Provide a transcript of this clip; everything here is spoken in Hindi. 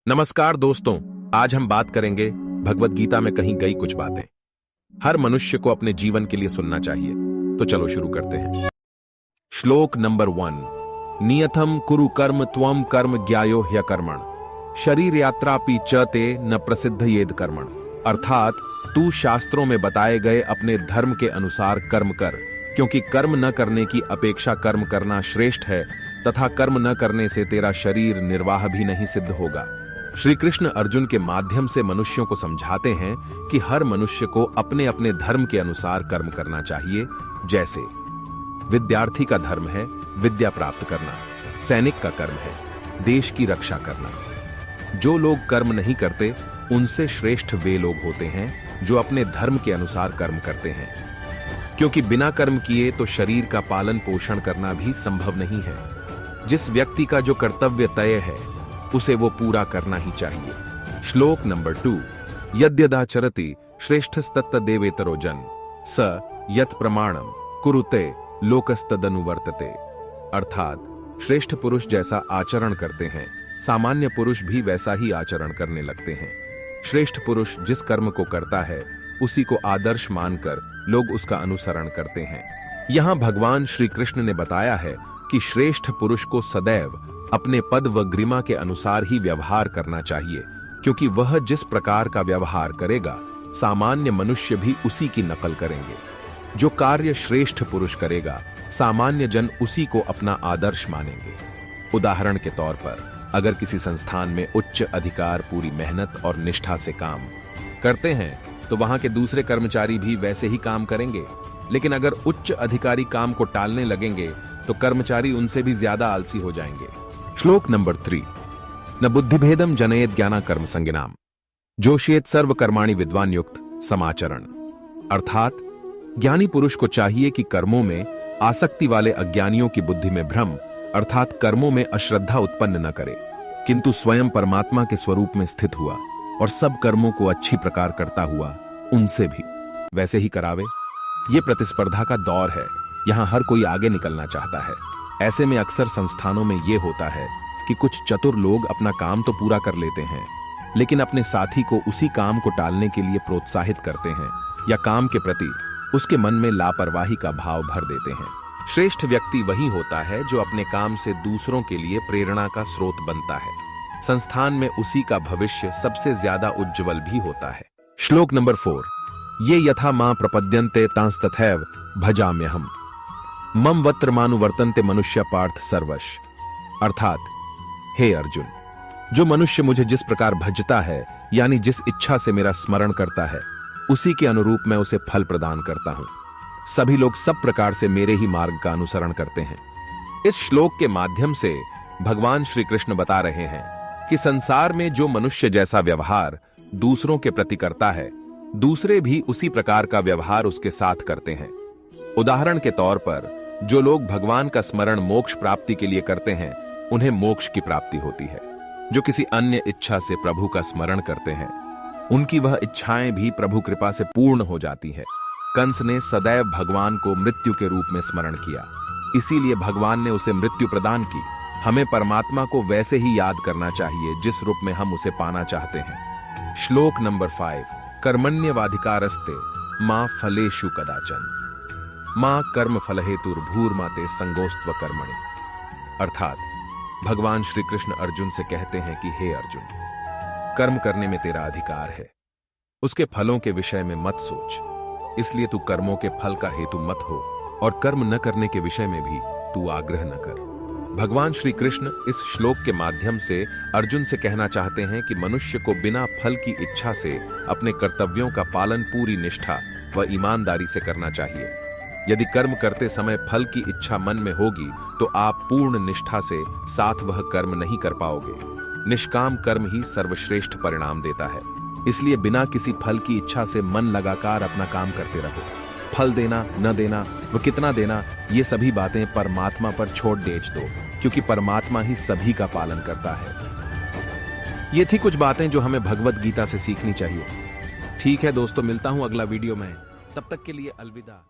नमस्कार दोस्तों, आज हम बात करेंगे भगवत गीता में कहीं गई कुछ बातें हर मनुष्य को अपने जीवन के लिए सुनना चाहिए। तो चलो शुरू करते हैं। श्लोक नंबर 1। नियतम कुरु कर्म त्वम कर्म ज्ञायो ह्यकर्मण शरीर यात्रापि च ते न प्रसिद्ध येद कर्मण। अर्थात तू शास्त्रों में बताए गए अपने धर्म के अनुसार कर्म कर, क्योंकि कर्म न करने की अपेक्षा कर्म करना श्रेष्ठ है तथा कर्म न करने से तेरा शरीर निर्वाह भी नहीं सिद्ध होगा। श्री कृष्ण अर्जुन के माध्यम से मनुष्यों को समझाते हैं कि हर मनुष्य को अपने अपने धर्म के अनुसार कर्म करना चाहिए। जैसे विद्यार्थी का धर्म है विद्या प्राप्त करना, सैनिक का कर्म है देश की रक्षा करना। जो लोग कर्म नहीं करते उनसे श्रेष्ठ वे लोग होते हैं जो अपने धर्म के अनुसार कर्म करते हैं, क्योंकि बिना कर्म किए तो शरीर का पालन पोषण करना भी संभव नहीं है। जिस व्यक्ति का जो कर्तव्य तय है उसे वो पूरा करना ही चाहिए। श्लोक नंबर 2। यद्यदाचरति श्रेष्ठस्तत्तदेवेतरो जन स यत् प्रमाणम कुरुते लोकस्तदनुवर्तते। अर्थात श्रेष्ठ पुरुष जैसा आचरण करते हैं सामान्य पुरुष भी वैसा ही आचरण करने लगते हैं। श्रेष्ठ पुरुष जिस कर्म को करता है उसी को आदर्श मानकर लोग उसका अनुसरण करते हैं। यहां भगवान श्री कृष्ण ने बताया है कि श्रेष्ठ पुरुष को सदैव अपने पद व गरिमा के अनुसार ही व्यवहार करना चाहिए, क्योंकि वह जिस प्रकार का व्यवहार करेगा सामान्य मनुष्य भी उसी की नकल करेंगे। जो कार्य श्रेष्ठ पुरुष करेगा सामान्य जन उसी को अपना आदर्श मानेंगे। उदाहरण के तौर पर अगर किसी संस्थान में उच्च अधिकार पूरी मेहनत और निष्ठा से काम करते हैं तो वहां के दूसरे कर्मचारी भी वैसे ही काम करेंगे। लेकिन अगर उच्च अधिकारी काम को टालने लगेंगे तो कर्मचारी उनसे भी ज्यादा आलसी हो जाएंगे। श्लोक नंबर 3। न बुद्धिभेदम जनयेत ज्ञाना कर्म संज्ञानाम जोशयेत सर्व कर्माणि विद्वान युक्त समाचरण। अर्थात ज्ञानी पुरुष को चाहिए कि कर्मों में आसक्ति वाले अज्ञानियों की बुद्धि में भ्रम अर्थात कर्मों में अश्रद्धा उत्पन्न न करे, किंतु स्वयं परमात्मा के स्वरूप में स्थित हुआ और सब कर्मों को अच्छी प्रकार करता हुआ उनसे भी वैसे ही करावे। ये प्रतिस्पर्धा का दौर है, यहां हर कोई आगे निकलना चाहता है। ऐसे में अक्सर संस्थानों में यह होता है कि कुछ चतुर लोग अपना काम तो पूरा कर लेते हैं लेकिन अपने साथी को उसी काम को टालने के लिए प्रोत्साहित करते हैं या काम के प्रति उसके मन में लापरवाही का भाव भर देते हैं। श्रेष्ठ व्यक्ति वही होता है जो अपने काम से दूसरों के लिए प्रेरणा का स्रोत बनता है। संस्थान में उसी का भविष्य सबसे ज्यादा उज्जवल भी होता है। श्लोक नंबर 4। ये यथा मां प्रपद्यन्ते तांस्तथैव भजाम्यहम् मम वत्रमानुवर्तन्ते मनुष्य पार्थ सर्वश। अर्थात हे अर्जुन, जो मनुष्य मुझे जिस प्रकार भजता है यानी जिस इच्छा से मेरा स्मरण करता है उसी के अनुरूप मैं उसे फल प्रदान करता हूं। सभी लोग सब प्रकार से मेरे ही मार्ग का अनुसरण करते हैं। इस श्लोक के माध्यम से भगवान श्री कृष्ण बता रहे हैं कि संसार में जो मनुष्य जैसा व्यवहार दूसरों के प्रति करता है दूसरे भी उसी प्रकार का व्यवहार उसके साथ करते हैं। उदाहरण के तौर पर जो लोग भगवान का स्मरण मोक्ष प्राप्ति के लिए करते हैं उन्हें मोक्ष की प्राप्ति होती है। जो किसी अन्य इच्छा से प्रभु का स्मरण करते हैं उनकी वह इच्छाएं भी प्रभु कृपा से पूर्ण हो जाती है। कंस ने सदैव भगवान को मृत्यु के रूप में स्मरण किया, इसीलिए भगवान ने उसे मृत्यु प्रदान की। हमें परमात्मा को वैसे ही याद करना चाहिए जिस रूप में हम उसे पाना चाहते हैं। श्लोक नंबर 5। कर्मण्यवाधिकारस्ते मां फलेषु कदाचन मां कर्म फल हेतुर्भूर्माते संगोस्त्व कर्मणि। अर्थात भगवान श्री कृष्ण अर्जुन से कहते हैं कि हे अर्जुन, कर्म करने में तेरा अधिकार है, उसके फलों के विषय में मत सोच, इसलिए तू कर्मों के फल का हेतु मत हो और कर्म न करने के विषय में भी तू आग्रह न कर। भगवान श्री कृष्ण इस श्लोक के माध्यम से अर्जुन से कहना चाहते हैं कि मनुष्य को बिना फल की इच्छा से अपने कर्तव्यों का पालन पूरी निष्ठा व ईमानदारी से करना चाहिए। यदि कर्म करते समय फल की इच्छा मन में होगी तो आप पूर्ण निष्ठा से साथ वह कर्म नहीं कर पाओगे। निष्काम कर्म ही सर्वश्रेष्ठ परिणाम देता है, इसलिए बिना किसी फल की इच्छा से मन लगाकर अपना काम करते रहो। फल देना न देना व कितना देना ये सभी बातें परमात्मा पर छोड़ देच दो, क्योंकि परमात्मा ही सभी का पालन करता है। ये थी कुछ बातें जो हमें भगवत गीता से सीखनी चाहिए। ठीक है दोस्तों, मिलता हूं अगला वीडियो में, तब तक के लिए अलविदा।